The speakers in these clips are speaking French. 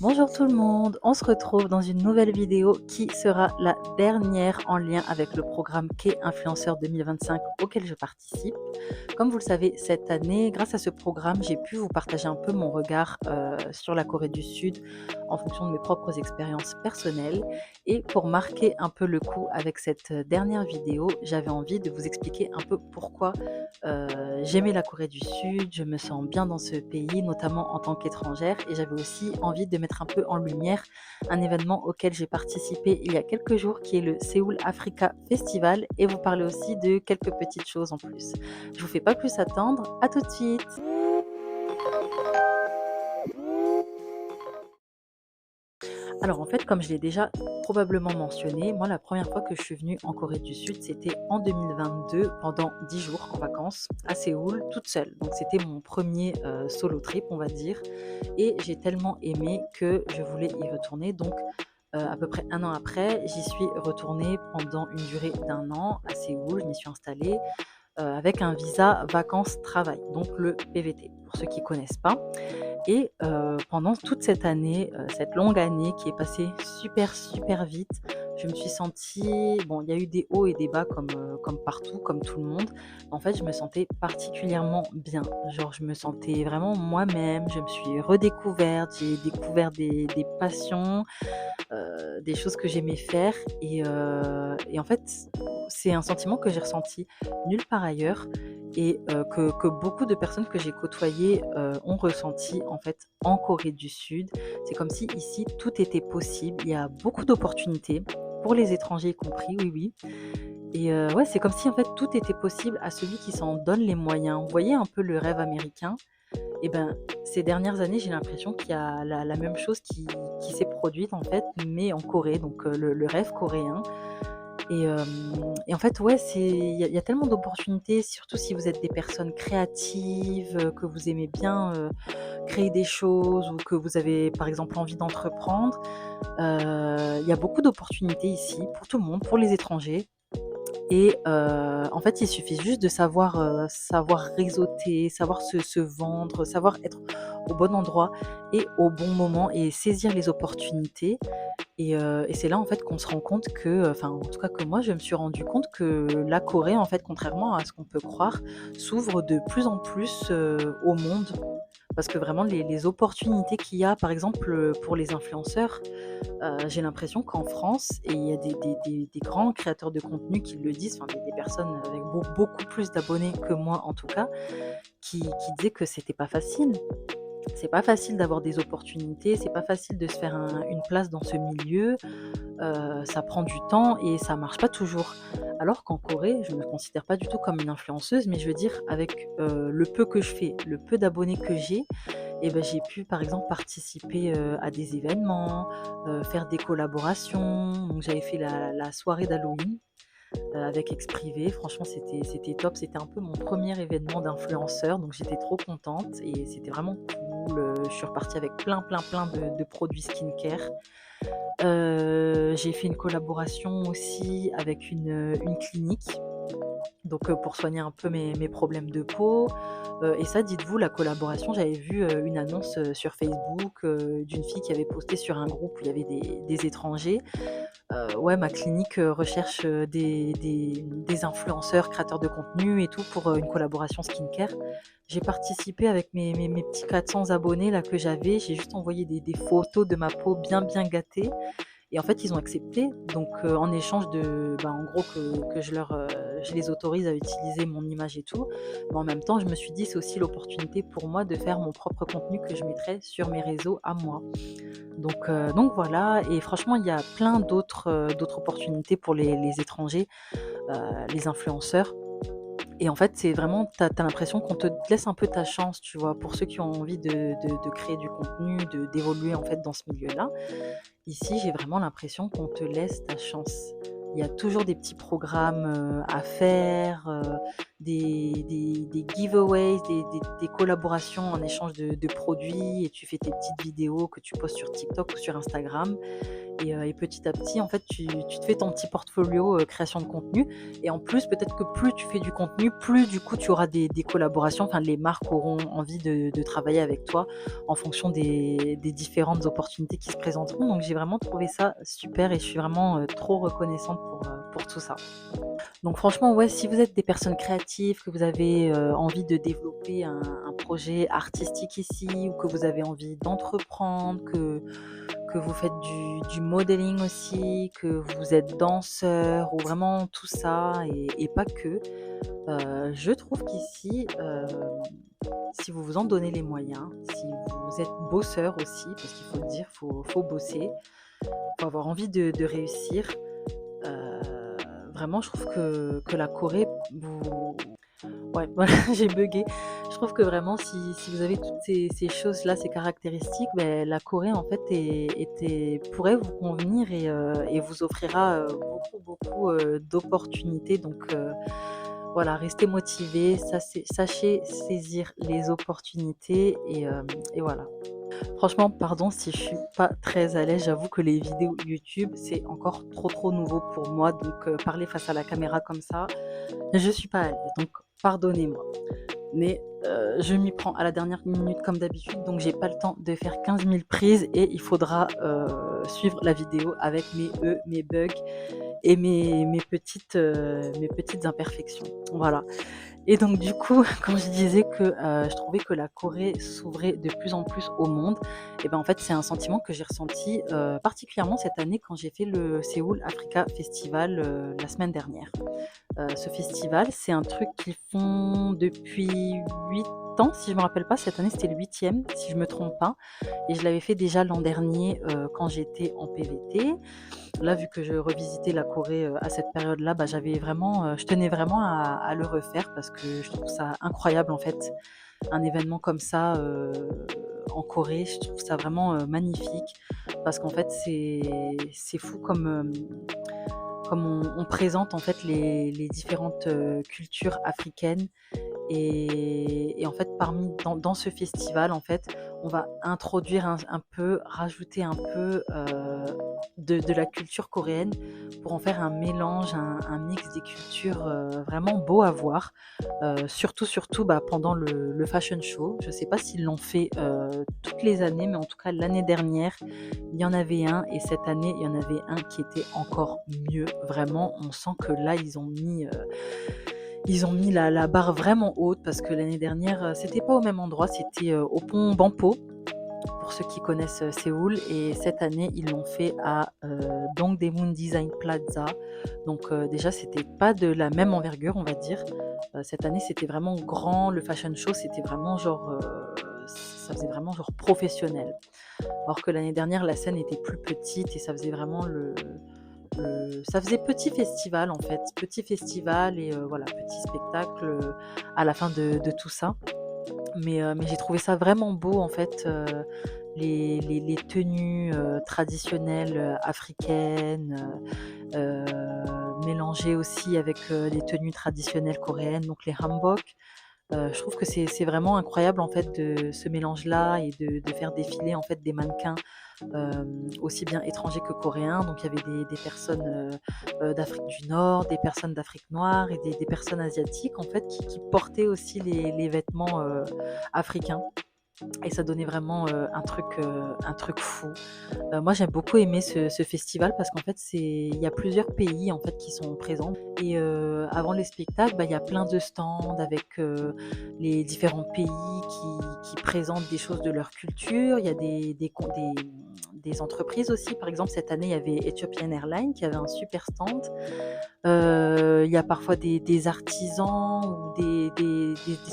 Bonjour tout le monde, on se retrouve dans une nouvelle vidéo qui sera la dernière en lien avec le programme K Influenceur 2025 auquel je participe. Comme vous le savez, cette année, grâce à ce programme, j'ai pu vous partager un peu mon regard sur la Corée du Sud en fonction de mes propres expériences personnelles. Et pour marquer un peu le coup avec cette dernière vidéo, j'avais envie de vous expliquer un peu pourquoi j'aimais la Corée du Sud, je me sens bien dans ce pays, notamment en tant qu'étrangère, et j'avais aussi envie de mettre un peu en lumière un événement auquel j'ai participé il y a quelques jours, qui est le Seoul Africa Festival, et vous parler aussi de quelques petites choses en plus. Je vous fais pas plus attendre, à tout de suite. Alors en fait, comme je l'ai déjà probablement mentionné, moi la première fois que je suis venue en Corée du Sud, c'était en 2022 pendant 10 jours en vacances à Séoul, toute seule. Donc c'était mon premier solo trip, on va dire. Et j'ai tellement aimé que je voulais y retourner. Donc à peu près un an après, j'y suis retournée pendant une durée d'un an à Séoul. Je m'y suis installée avec un visa vacances-travail, donc le PVT, pour ceux qui ne connaissent pas. Et pendant toute cette année, cette longue année qui est passée super, super vite, je me suis sentie bon, il y a eu des hauts et des bas comme partout, comme tout le monde. En fait, je me sentais particulièrement bien. Genre, je me sentais vraiment moi-même, je me suis redécouverte, j'ai découvert des passions, des choses que j'aimais faire et en fait, c'est un sentiment que j'ai ressenti nulle part ailleurs et que beaucoup de personnes que j'ai côtoyées, ont ressenti en fait en Corée du Sud. C'est comme si ici tout était possible. Il y a beaucoup d'opportunités pour les étrangers y compris, oui, oui. Et ouais, c'est comme si en fait tout était possible à celui qui s'en donne les moyens. Vous voyez un peu le rêve américain? Et ben, ces dernières années, j'ai l'impression qu'il y a la même chose qui s'est produite en fait, mais en Corée, donc le rêve coréen. Et en fait, ouais, il y a tellement d'opportunités, surtout si vous êtes des personnes créatives, que vous aimez bien, créer des choses ou que vous avez, par exemple, envie d'entreprendre. Il y a beaucoup d'opportunités ici pour tout le monde, pour les étrangers. Et en fait, il suffit juste de savoir réseauter, savoir se vendre, savoir être au bon endroit et au bon moment et saisir les opportunités. Et c'est là, en fait, qu'on se rend compte que, enfin, en tout cas que moi, je me suis rendu compte que la Corée, en fait, contrairement à ce qu'on peut croire, s'ouvre de plus en plus, au monde. Parce que vraiment les opportunités qu'il y a, par exemple, pour les influenceurs, j'ai l'impression qu'en France et il y a des grands créateurs de contenu qui le disent, enfin des personnes avec beaucoup plus d'abonnés que moi en tout cas, qui disaient que c'était pas facile. C'est pas facile d'avoir des opportunités, c'est pas facile de se faire une place dans ce milieu, ça prend du temps et ça marche pas toujours. Alors qu'en Corée, je ne me considère pas du tout comme une influenceuse, mais je veux dire avec, le peu que je fais, le peu d'abonnés que j'ai et ben j'ai pu par exemple participer, à des événements, faire des collaborations. Donc j'avais fait la soirée d'Halloween, avec Exprivé. Franchement, c'était top. C'était un peu mon premier événement d'influenceur, donc j'étais trop contente et c'était vraiment cool. Je suis repartie avec plein de produits skincare. J'ai fait une collaboration aussi avec une clinique, donc pour soigner un peu mes problèmes de peau, et ça, dites-vous, la collaboration, j'avais vu, une annonce, sur Facebook, d'une fille qui avait posté sur un groupe où il y avait des étrangers. Ouais, ma clinique, recherche, des influenceurs, créateurs de contenu et tout pour, une collaboration skincare. J'ai participé avec mes petits 400 abonnés là que j'avais. J'ai juste envoyé des photos de ma peau bien gâtée et en fait, ils ont accepté. Donc en échange de, en gros que je les autorise à utiliser mon image et tout. Mais en même temps, je me suis dit: «C'est aussi l'opportunité pour moi de faire mon propre contenu que je mettrai sur mes réseaux à moi». Donc voilà et franchement, il y a plein d'autres opportunités pour les étrangers, les influenceurs et en fait, c'est vraiment tu as l'impression qu'on te laisse un peu ta chance, tu vois? Pour ceux qui ont envie de créer du contenu, d'évoluer, en fait, dans ce milieu-là. Ici, j'ai vraiment l'impression qu'on te laisse ta chance. Il y a toujours des petits programmes, à faire, des giveaways, des collaborations en échange de produits et tu fais tes petites vidéos que tu postes sur TikTok ou sur Instagram et petit à petit, en fait, tu te fais ton petit portfolio, création de contenu et en plus, peut-être que plus tu fais du contenu, plus du coup, tu auras des collaborations, enfin les marques auront envie de travailler avec toi en fonction des différentes opportunités qui se présenteront. Donc j'ai vraiment trouvé ça super et je suis vraiment, trop reconnaissante pour tout ça. Donc franchement, ouais, si vous êtes des personnes créatives, que vous avez, envie de développer un projet artistique ici ou que vous avez envie d'entreprendre, que vous faites du modeling aussi, que vous êtes danseur ou vraiment tout ça et pas que, je trouve qu'ici, si vous vous en donnez les moyens, si vous êtes bosseur aussi, parce qu'il faut le dire, faut bosser, faut avoir envie de réussir. Heu, Vraiment, je trouve que la Corée, vous ouais, voilà, j'ai buggé. Je trouve que vraiment si vous avez toutes ces choses-là, ces caractéristiques, beh, la Corée, en fait, pourrait vous convenir et vous offrira, beaucoup, d'opportunités donc voilà, restez motivés, sachez saisir les opportunités et voilà. Franchement, pardon si je suis pas très à l'aise, j'avoue que les vidéos YouTube, c'est encore trop nouveau pour moi, donc parler face à la caméra comme ça, je suis pas à l'aise, donc pardonnez-moi. Mais je m'y prends à la dernière minute comme d'habitude, donc j'ai pas le temps de faire 15 000 prises et il faudra, suivre la vidéo avec mes bugs et mes petites imperfections. Voilà. Et donc du coup, quand je disais que, je trouvais que la Corée s'ouvrait de plus en plus au monde et ben, en fait, c'est un sentiment que j'ai ressenti, particulièrement cette année quand j'ai fait le Seoul Africa Festival, la semaine dernière. Ce festival, c'est un truc qu'ils font depuis 8 ans, si je me rappelle pas. Cette année, c'était le 8e, si je me trompe pas et je l'avais fait déjà l'an dernier, quand j'étais en PVT. Là, vu que je revisitais la Corée, à cette période-là, bah, je tenais vraiment à le refaire parce que je trouve ça incroyable, en fait, un événement comme ça, en Corée. Je trouve ça vraiment, magnifique parce qu'en fait, c'est fou comme on présente, en fait, les différentes, cultures africaines et en fait, dans ce festival, en fait, on va introduire un peu, rajouter un peu, de la culture coréenne pour en faire un mélange, un mix des cultures, vraiment beau à voir. Surtout, bah, pendant le fashion show. Je ne sais pas s'ils l'ont fait, toutes les années, mais en tout cas l'année dernière, il y en avait un et cette année, il y en avait un qui était encore mieux. Vraiment, on sent que là, ils ont mis la barre vraiment haute parce que l'année dernière, c'était pas au même endroit, c'était, au pont Banpo, pour ceux qui connaissent, Séoul et cette année, ils l'ont fait à, Dongdaemun Design Plaza. Donc, déjà, c'était pas de la même envergure, on va dire. Cette année, c'était vraiment grand. Le fashion show, c'était vraiment genre, ça faisait vraiment genre professionnel. Alors que l'année dernière, la scène était plus petite et ça faisait vraiment ça faisait petit festival, en fait. Petit festival et voilà, petit spectacle, à la fin de tout ça. Mais j'ai trouvé ça vraiment beau en fait, les tenues, traditionnelles, africaines, mélangées aussi avec, les tenues traditionnelles coréennes, donc les hanbok. Je trouve que c'est vraiment incroyable en fait de ce mélange-là et de faire défiler en fait des mannequins, aussi bien étrangers que coréens. Donc il y avait des personnes, d'Afrique du Nord, des personnes d'Afrique noire et des personnes asiatiques en fait qui portaient aussi les vêtements, africains et ça donnait vraiment, un truc fou. Moi j'aime beaucoup aimer ce festival parce qu'en fait il y a plusieurs pays en fait qui sont présents et avant les spectacles, bah, il y a plein de stands avec, les différents pays qui présentent des choses de leur culture. Il y a des entreprises aussi. Par exemple, cette année, il y avait Ethiopian Airlines qui avait un super stand. Il y a parfois des artisans ou des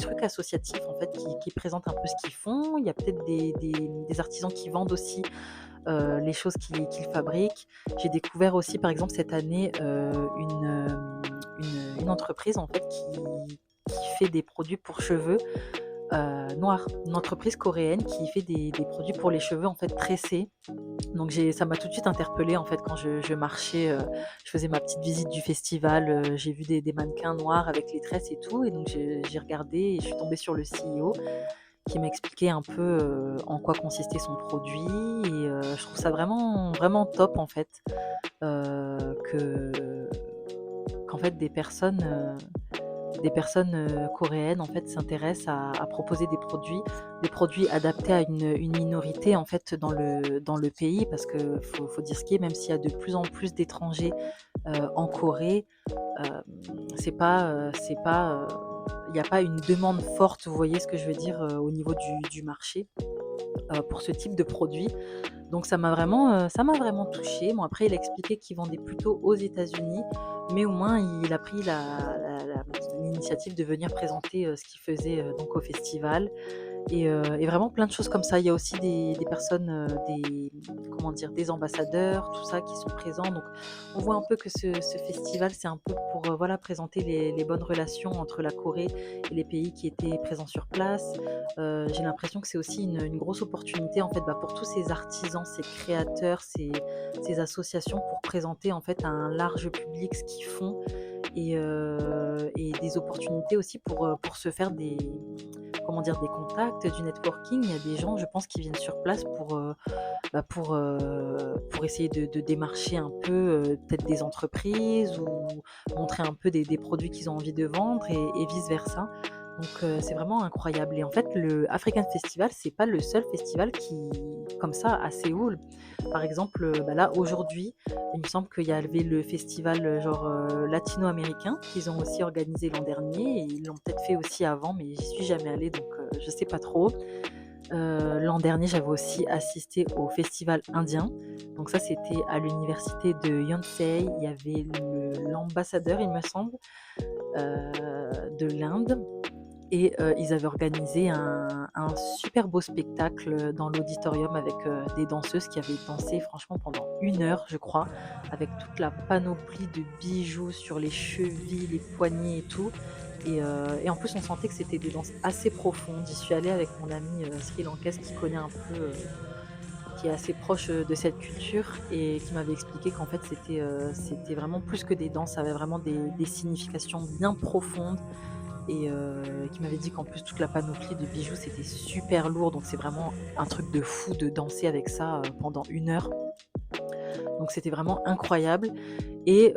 trucs associatifs en fait qui présentent un peu ce qu'ils font. Il y a peut-être des artisans qui vendent aussi, les choses qu'ils fabriquent. J'ai découvert aussi par exemple cette année, une entreprise en fait qui fait des produits pour cheveux, noire, une entreprise coréenne qui fait des produits pour les cheveux, en fait, tressés. Donc ça m'a tout de suite interpellée, en fait, quand je marchais, je faisais ma petite visite du festival, j'ai vu des mannequins noirs avec les tresses et tout et donc j'ai regardé et je suis tombée sur le CEO qui m'a expliqué un peu, en quoi consistait son produit et je trouve ça vraiment, vraiment top, en fait, que qu'en fait des personnes coréennes en fait s'intéressent à proposer des produits adaptés à une minorité en fait dans le pays parce que faut dire ce qui est, même s'il y a de plus en plus d'étrangers en Corée, hem, il n'y a pas une demande forte, vous voyez ce que je veux dire, au niveau du marché, pour ce type de produit. Donc ça m'a vraiment touchée. Bon après il a expliqué qu'il vendait plutôt aux États-Unis, mais au moins il a pris l'initiative de venir présenter, ce qu'il faisait, donc au festival et vraiment plein de choses comme ça. Il y a aussi des personnes, comment dire? Des ambassadeurs, tout ça qui sont présents. Donc on voit un peu que ce festival, c'est un peu pour, voilà, présenter les bonnes relations entre la Corée et les pays qui étaient présents sur place. J'ai l'impression que c'est aussi une grosse opportunité, en fait, bah, pour tous ces artisans, ces créateurs, ces associations pour présenter, en fait, à un large public ce qu'ils font et des opportunités aussi pour se faire des comment dire? Des contacts, du networking. Il y a des gens, je pense, qui viennent sur place pour essayer de démarcher un peu, peut-être des entreprises ou montrer un peu des produits qu'ils ont envie de vendre et vice versa. Donc c'est vraiment incroyable et en fait, le African Festival, c'est pas le seul festival qui comme ça à Séoul. Par exemple, bah, là, aujourd'hui, il me semble qu'il y avait le festival, genre, latino-américain qu'ils ont aussi organisé l'an dernier et ils l'ont peut-être fait aussi avant, mais j'y suis jamais allée donc je sais pas trop. L'an dernier, j'avais aussi assisté au festival indien. Donc ça, c'était à l'université de Yonsei. Il y avait l'ambassadeur, il me semble, de l'Inde et ils avaient organisé un super beau spectacle dans l'auditorium avec, des danseuses qui avaient dansé franchement pendant 1 heure, je crois, avec toute la panoplie de bijoux sur les chevilles, les poignets et tout et en plus on sentait que c'était des danses assez profondes. J'y suis allée avec mon amie, sri-lankaise qui connaît un peu, qui est assez proche, de cette culture et qui m'avait expliqué qu'en fait c'était vraiment plus que des danses, ça avait vraiment des significations bien profondes et qui m'avait dit qu'en plus toute la panoplie de bijoux c'était super lourd, donc c'est vraiment un truc de fou de danser avec ça, pendant 1 heure. Donc c'était vraiment incroyable et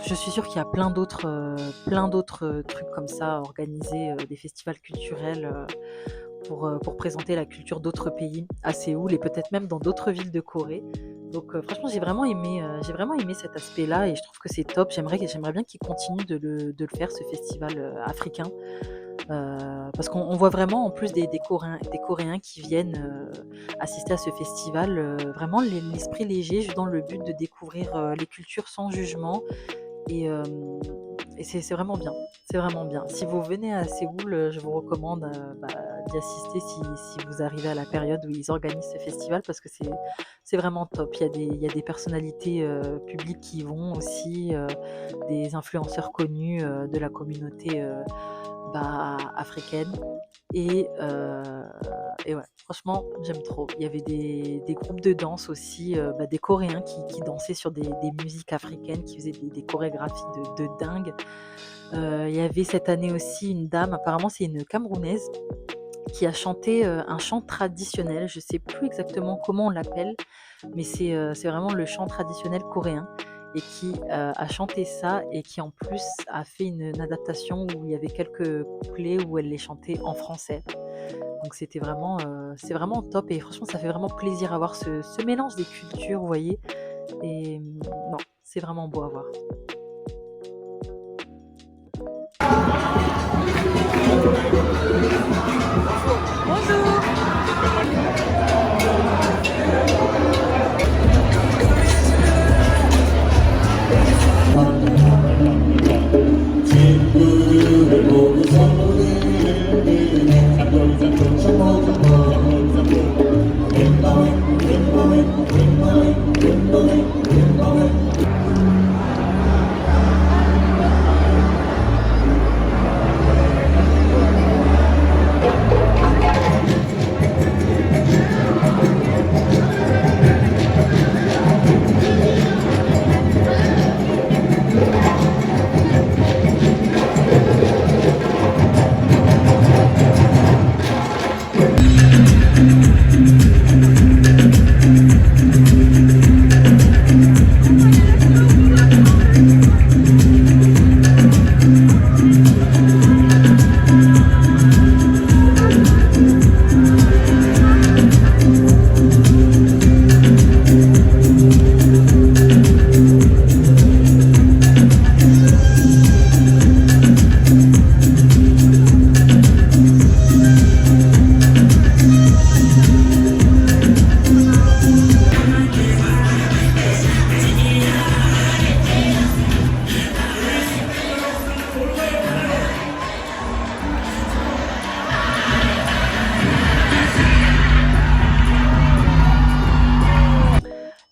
je suis sûre qu'il y a plein d'autres trucs comme ça organisés, des festivals culturels, pour présenter la culture d'autres pays à Séoul et peut-être même dans d'autres villes de Corée. Donc franchement j'ai vraiment aimé cet aspect-là et je trouve que c'est top. J'aimerais bien qu'ils continuent de le faire ce festival, africain, parce qu'on voit vraiment en plus des Coréens qui viennent, assister à ce festival, vraiment l'esprit léger, juste dans le but de découvrir, les cultures sans jugement et c'est vraiment bien, c'est vraiment bien. Si vous venez à Séoul, je vous recommande, bah, d'y assister si vous arrivez à la période où ils organisent ce festival parce que c'est vraiment top. Il y a des personnalités, publiques qui y vont aussi, des influenceurs connus, de la communauté, bah, africaine et ouais, franchement, j'aime trop. Il y avait des groupes de danse aussi, bah, des Coréens qui dansaient sur des musiques africaines, qui faisaient des chorégraphies de dingue. Il y avait cette année aussi une dame, apparemment c'est une Camerounaise, qui a chanté, un chant traditionnel. Je sais plus exactement comment on l'appelle, mais c'est vraiment le chant traditionnel coréen et qui, a chanté ça et qui en plus a fait une adaptation où il y avait quelques couplets où elle les chantait en français. Donc c'est vraiment top et franchement ça fait vraiment plaisir à voir ce mélange des cultures, vous voyez? Et non, c'est vraiment beau à voir. Bonjour!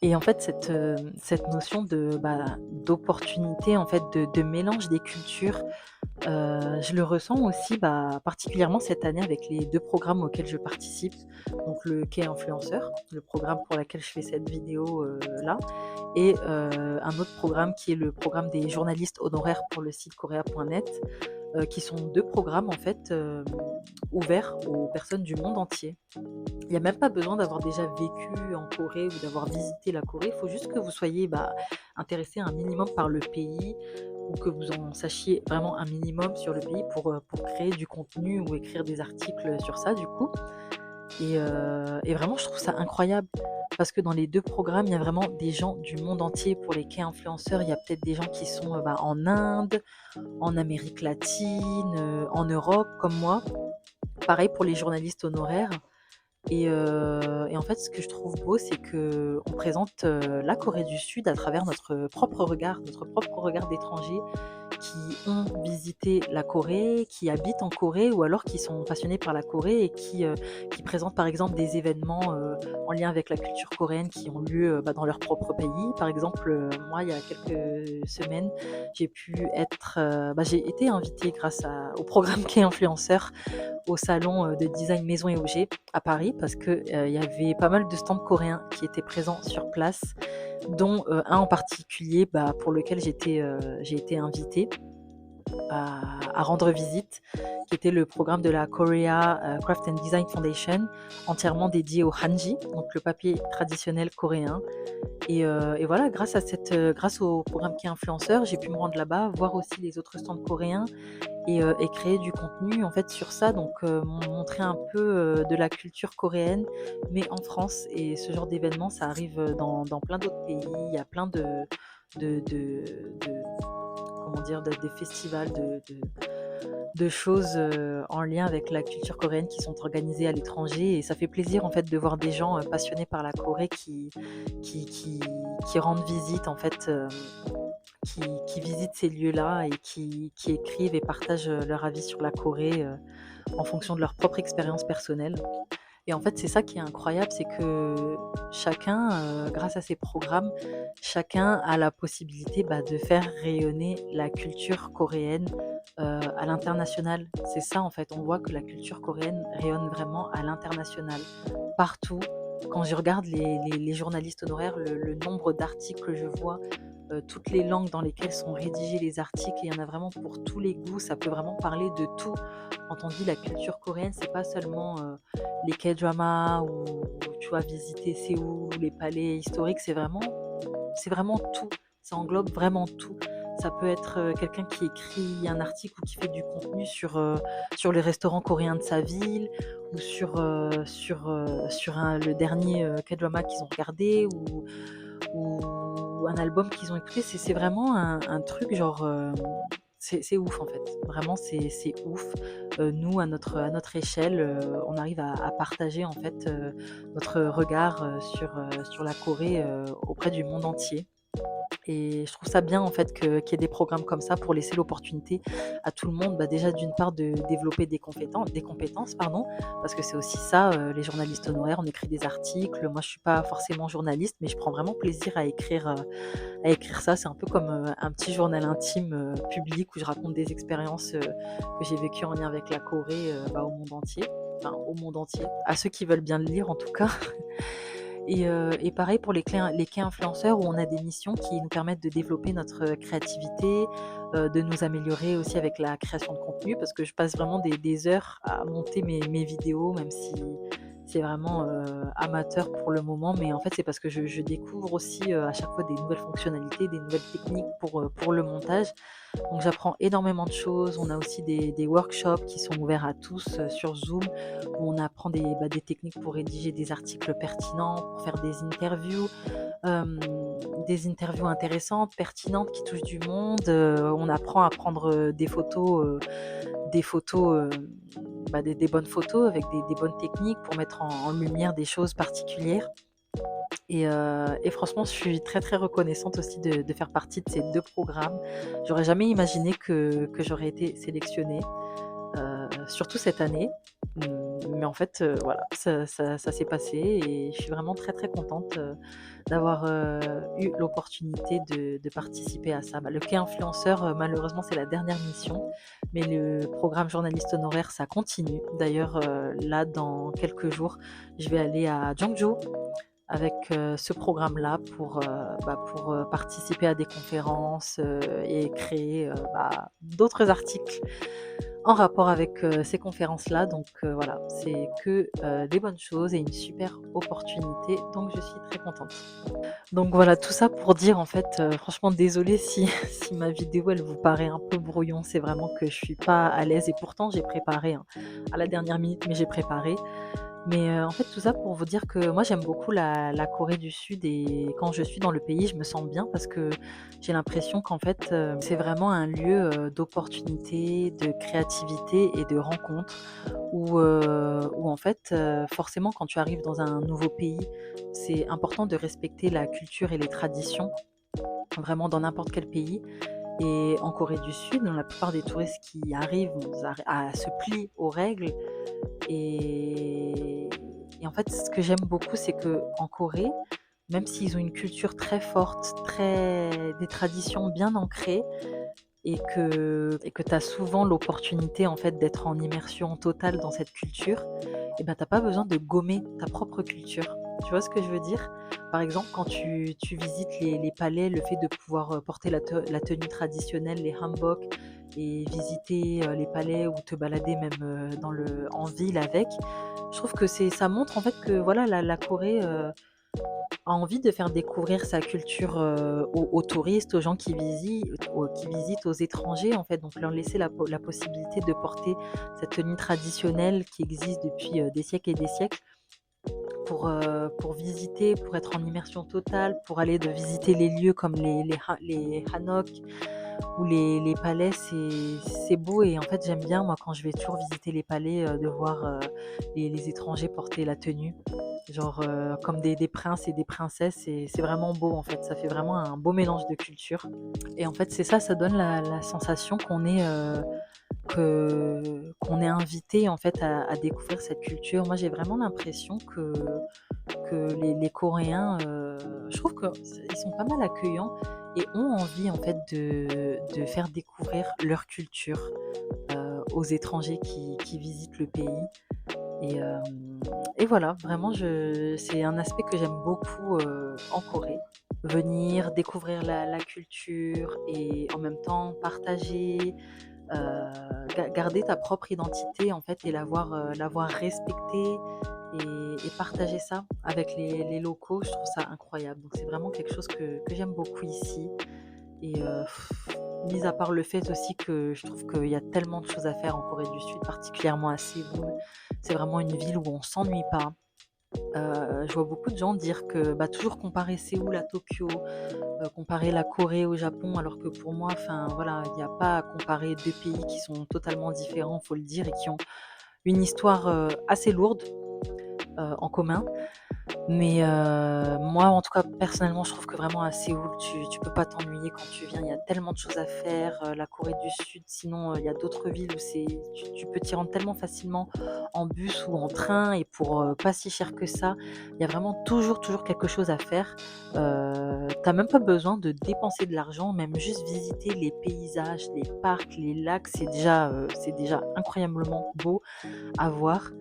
Et en fait, cette notion d'opportunité, en fait, de mélange des cultures, je le ressens aussi, particulièrement cette année avec les 2 programmes auxquels je participe. Donc le Quai Influenceur, le programme pour lequel je fais cette vidéo, là, et un autre programme qui est le programme des journalistes honoraires pour le site korea.net, qui sont 2 programmes, en fait, ouverts aux personnes du monde entier. Il y a même pas besoin d'avoir déjà vécu en Corée ou d'avoir visité la Corée. Il faut juste que vous soyez, intéressé un minimum par le pays, ou que vous en sachiez vraiment un minimum sur le pays pour créer du contenu ou écrire des articles sur ça, du coup. Et vraiment, je trouve ça incroyable parce que dans les 2 programmes, il y a vraiment des gens du monde entier. Pour les K-influenceurs, il y a peut-être des gens qui sont, en Inde, en Amérique latine, en Europe comme moi. Pareil pour les journalistes honoraires. Et en fait, ce que je trouve beau, c'est qu'on présente, la Corée du Sud à travers notre propre regard d'étrangers qui ont visité la Corée, qui habitent en Corée ou alors qui sont passionnés par la Corée et qui présentent par exemple des événements, en lien avec la culture coréenne qui ont lieu, dans leur propre pays. Par exemple, moi, il y a quelques semaines, j'ai été invitée au programme K-Influenceur au salon, de design maison et objets à Paris parce que, il y avait pas mal de stands coréens qui étaient présents sur place, dont, un en particulier, pour lequel j'ai été invitée à rendre visite, qui était le programme de la Korea, Craft and Design Foundation, entièrement dédié au hanji, donc le papier traditionnel coréen. Et voilà, grâce au programme qui est influenceur, j'ai pu me rendre là-bas, voir aussi les autres stands coréens et créer du contenu en fait sur ça, donc montrer un peu, de la culture coréenne, mais en France. Et ce genre d'événement, ça arrive, dans plein d'autres pays. Il y a plein de comment dire? Des festivals, de choses, en lien avec la culture coréenne qui sont organisées à l'étranger, et ça fait plaisir en fait de voir des gens, passionnés par la Corée qui qui qui rendent visite en fait, qui visitent ces lieux-là et qui écrivent et partagent, leur avis sur la Corée, en fonction de leur propre expérience personnelle. Et en fait, c'est ça qui est incroyable, c'est que chacun, grâce à ces programmes, chacun a la possibilité, de faire rayonner la culture coréenne, à l'international. C'est ça en fait, on voit que la culture coréenne rayonne vraiment à l'international, partout. Quand je regarde les journalistes honoraires, le nombre d'articles que je vois, toutes les langues dans lesquelles sont rédigés les articles, et il y en a vraiment pour tous les goûts, ça peut vraiment parler de tout. Quand on dit la culture coréenne, c'est pas seulement, les K-dramas ou tu vois, visiter Séoul, les palais historiques, c'est vraiment tout. Ça englobe vraiment tout. Ça peut être, quelqu'un qui écrit un article ou qui fait du contenu sur les restaurants coréens de sa ville, ou sur le dernier, K-drama qu'ils ont regardé, ou un album qu'ils ont écouté. C'est vraiment un truc genre, c'est ouf en fait. Vraiment c'est ouf. Nous à notre échelle, on arrive à partager en fait, notre regard, sur la Corée, auprès du monde entier. Et je trouve ça bien en fait qu'il y ait des programmes comme ça pour laisser l'opportunité à tout le monde, déjà d'une part de développer des compétences, pardon, parce que c'est aussi ça, les journalistes honoraires, on écrit des articles. Moi je suis pas forcément journaliste, mais je prends vraiment plaisir à écrire ça. C'est un peu comme, un petit journal intime, public, où je raconte des expériences, que j'ai vécues en lien avec la Corée, au monde entier. Enfin au monde entier, à ceux qui veulent bien le lire en tout cas. Et pareil pour les clés influenceurs, où on a des missions qui nous permettent de développer notre créativité, de nous améliorer aussi avec la création de contenu, parce que je passe vraiment des heures à monter mes vidéos, même si c'est vraiment, amateur pour le moment. Mais en fait, c'est parce que je découvre aussi, à chaque fois des nouvelles fonctionnalités, des nouvelles techniques pour le montage. Donc j'apprends énormément de choses. On a aussi des workshops qui sont ouverts à tous, sur Zoom, où on apprend des techniques pour rédiger des articles pertinents, pour faire hem, des interviews intéressantes, pertinentes, qui touchent du monde. On apprend à prendre, des bonnes photos avec des bonnes techniques pour mettre en lumière des choses particulières. Et franchement, je suis très, très reconnaissante aussi de faire partie de ces 2 programmes. J'aurais jamais imaginé que j'aurais été sélectionnée. surtout cette année. Mais en fait, voilà, ça s'est passé et je suis vraiment très, très contente, d'avoir, eu l'opportunité de participer à ça. Bah, le quai influenceur, malheureusement, c'est la dernière mission, mais le programme journaliste honoraire, ça continue. D'ailleurs, là, dans quelques jours, je vais aller à Guangzhou avec, ce programme-là pour, participer à des conférences, et créer, d'autres articles en rapport avec, ces conférences-là. Donc, voilà, c'est que, des bonnes choses et une super opportunité, donc je suis très contente. Donc voilà, tout ça pour dire en fait, franchement désolée si si ma vidéo elle vous paraît un peu brouillon, c'est vraiment que je suis pas à l'aise et pourtant j'ai préparé, hein, à la dernière minute, mais j'ai préparé. Mais, en fait, tout ça pour vous dire que moi, j'aime beaucoup la Corée du Sud et quand je suis dans le pays, je me sens bien parce que j'ai l'impression qu'en fait, c'est vraiment un lieu, d'opportunités, de créativité et de rencontres où en fait, forcément, quand tu arrives dans un nouveau pays, c'est important de respecter la culture et les traditions, vraiment dans n'importe quel pays. Et en Corée du Sud, la plupart des touristes qui arrivent, se plient aux règles et en fait, ce que j'aime beaucoup, c'est que en Corée, même s'ils ont une culture très forte, des traditions bien ancrées et que tu as souvent l'opportunité, en fait, d'être en immersion totale dans cette culture et ben, tu pas besoin de gommer ta propre culture. Tu vois ce que je veux dire? Par exemple, quand tu visites les palais, le fait de pouvoir, porter la tenue traditionnelle, les hanbok et visiter, les palais ou te balader même, en ville avec, je trouve que ça montre en fait que voilà la Corée, a envie de faire découvrir sa culture, aux touristes, aux gens qui visitent, aux étrangers, en fait. Donc leur laisser la possibilité de porter cette tenue traditionnelle qui existe depuis, des siècles et des siècles pour visiter, pour être en immersion totale, pour aller de visiter les lieux comme les hanok ou les palais, c'est beau et en fait, j'aime bien moi quand je vais toujours visiter les palais, de voir, les étrangers porter la tenue. Genre, comme des princes et des princesses et c'est vraiment beau en fait, ça fait vraiment un beau mélange de cultures et en fait c'est ça, ça donne la sensation qu'on est invité en fait à découvrir cette culture. Moi j'ai vraiment l'impression que les Coréens, je trouve qu'ils sont pas mal accueillants et ont envie en fait de faire découvrir leur culture, aux étrangers qui visitent le pays. Et, voilà, vraiment, c'est un aspect que j'aime beaucoup en Corée. Venir, découvrir la culture et en même temps partager, garder ta propre identité en fait et l'avoir respectée et partager ça avec les locaux, je trouve ça incroyable. Donc c'est vraiment quelque chose que j'aime beaucoup ici. Et mis à part le fait aussi que je trouve qu'il y a tellement de choses à faire en Corée du Sud, particulièrement à Séoul. C'est vraiment une ville où on s'ennuie pas. Je vois beaucoup de gens dire que, bah, toujours comparer Séoul à Tokyo, comparer la Corée au Japon, alors que pour moi, enfin voilà, il n'y a pas à comparer 2 pays qui sont totalement différents, faut le dire, et qui ont une histoire, assez lourde, en commun. Mais moi, en tout cas, personnellement, je trouve que vraiment à Séoul, tu peux pas t'ennuyer quand tu viens. Il y a tellement de choses à faire. La Corée du Sud, sinon, il y a d'autres villes où tu peux t'y rendre tellement facilement en bus ou en train et pour, pas si cher que ça. Il y a vraiment toujours, toujours quelque chose à faire. Tu même pas besoin de dépenser de l'argent, même juste visiter les paysages, les parcs, les lacs, c'est déjà incroyablement beau à voir.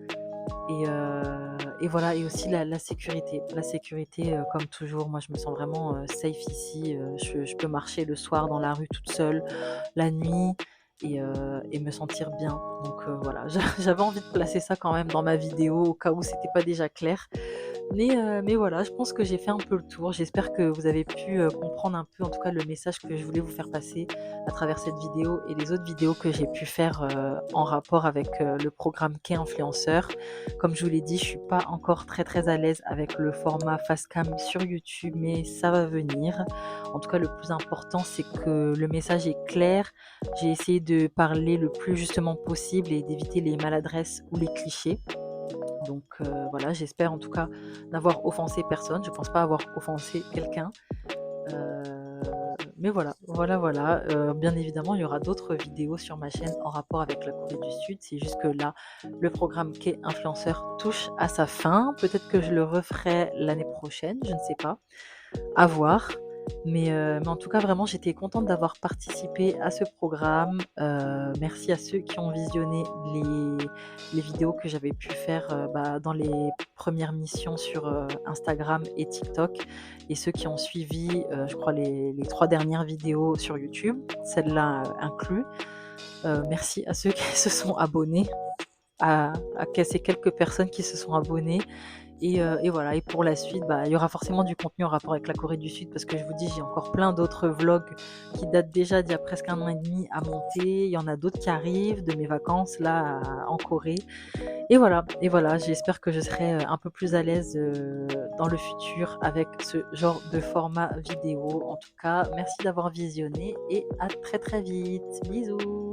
Et voilà et aussi la sécurité. La sécurité, comme toujours, moi je me sens vraiment, safe ici, je peux marcher le soir dans la rue toute seule, la nuit et me sentir bien. Donc voilà, j'avais envie de placer ça quand même dans ma vidéo au cas où c'était pas déjà clair. Mais voilà, je pense que j'ai fait un peu le tour. J'espère que vous avez pu, comprendre un peu, en tout cas, le message que je voulais vous faire passer à travers cette vidéo et les autres vidéos que j'ai pu faire, en rapport avec, le programme Qu'est Influenceur. Comme je vous l'ai dit, je suis pas encore très, très à l'aise avec le format face cam sur YouTube, mais ça va venir. En tout cas, le plus important, c'est que le message est clair. J'ai essayé de parler le plus justement possible et d'éviter les maladresses ou les clichés. Donc voilà, j'espère en tout cas n'avoir offensé personne. Je pense pas avoir offensé quelqu'un. Heu, mais voilà. Bien évidemment, il y aura d'autres vidéos sur ma chaîne en rapport avec la Corée du Sud. C'est juste que là, le programme K-influenceur touche à sa fin. Peut-être que je le referai l'année prochaine, je ne sais pas. À voir. Mais en tout cas, vraiment, j'étais contente d'avoir participé à ce programme. Merci à ceux qui ont visionné les vidéos que j'avais pu faire dans les premières missions sur Instagram et TikTok. Et ceux qui ont suivi, je crois, les 3 dernières vidéos sur YouTube, celle-là inclus. Merci à ceux qui se sont abonnés, à ces quelques personnes qui se sont abonnées. Et voilà, et pour la suite, il y aura forcément du contenu en rapport avec la Corée du Sud parce que je vous dis, j'ai encore plein d'autres vlogs qui datent déjà d'il y a presque 1 an et demi à monter. Il y en a d'autres qui arrivent de mes vacances là en Corée. Et voilà, j'espère que je serai un peu plus à l'aise dans le futur avec ce genre de format vidéo. En tout cas, merci d'avoir visionné et à très très vite. Bisous!